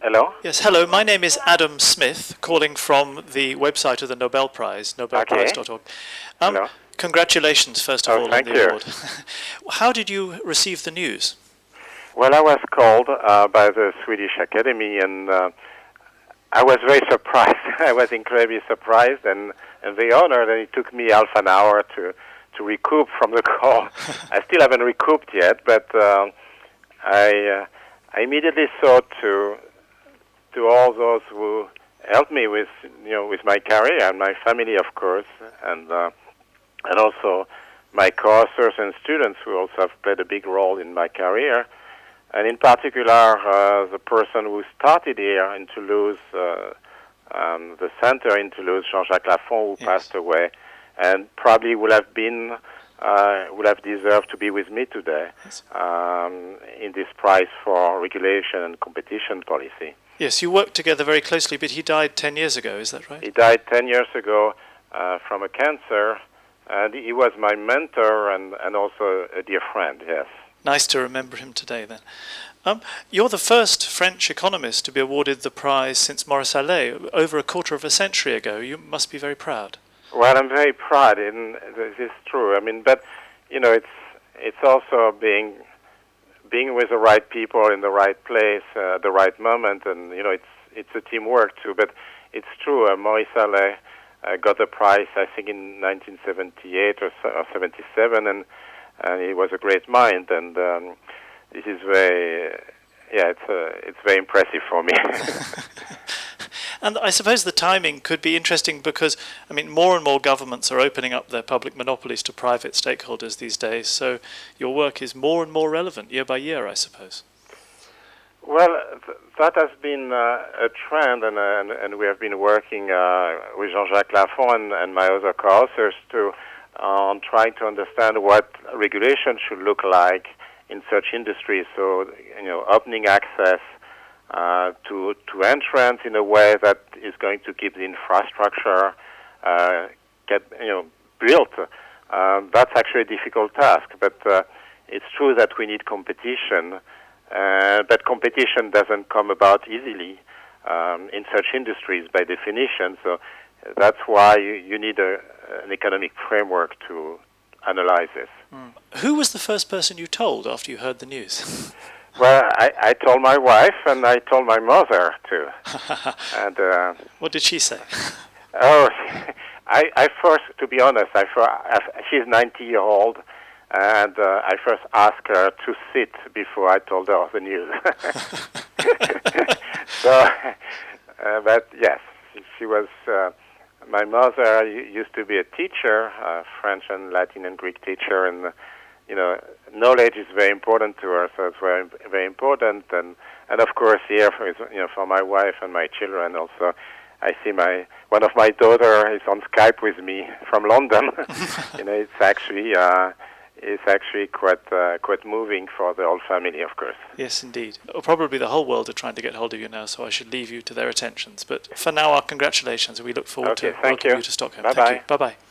Hello? Yes, hello. My name is Adam Smith, calling from the website of the Nobel Prize, nobelprize.org. Hello. Congratulations, first of all, on Thank the you. award. How did you receive the news? Well, I was called by the Swedish Academy, and I was very surprised. I was incredibly surprised and very honored, and it took me half an hour to recoup from the call. I still haven't recouped yet, but I immediately thought to all those who helped me with my career and my family, of course, and also my co-authors and students who also have played a big role in my career, and in particular the person who started here in Toulouse, the center in Toulouse, Jean-Jacques Lafont, who passed away, and probably would have deserved to be with me today in this prize for regulation and competition policy. Yes, you worked together very closely, but he died 10 years ago, is that right? He died 10 years ago from a cancer, and he was my mentor and also a dear friend, yes. Nice to remember him today, then. You're the first French economist to be awarded the prize since Maurice Allais, over a quarter of a century ago. You must be very proud. Well, I'm very proud, and this is true. I mean, but, it's also being with the right people in the right place at the right moment, and it's a teamwork too. But it's true. Maurice Allais got the prize, I think, in 1978 or 77, and he was a great mind. And this is it's very impressive for me. And I suppose the timing could be interesting because, more and more governments are opening up their public monopolies to private stakeholders these days. So your work is more and more relevant year by year, I suppose. Well, that has been a trend, and we have been working with Jean-Jacques Lafont and my other co-authors on trying to understand what regulation should look like in such industries. So, opening access to entrance in a way that is going to keep the infrastructure built. That's actually a difficult task, but it's true that we need competition. But competition doesn't come about easily in such industries by definition. So that's why you need an economic framework to analyze this. Who was the first person you told after you heard the news? Well, I told my wife, and I told my mother too. And what did she say? Oh, I first, to be honest, she's 90-year-old, and I first asked her to sit before I told her the news. So, but yes, she was. My mother used to be a teacher, French and Latin and Greek teacher, and knowledge is very important to her, so it's very, very important. And of course, here for my wife and my children also, I see one of my daughter is on Skype with me from London. It's actually quite moving for the whole family, of course. Yes, indeed. Probably the whole world are trying to get hold of you now, so I should leave you to their attentions. But for now, our congratulations, and we look forward to welcoming you to Stockholm. Bye-bye. Thank you. Bye-bye.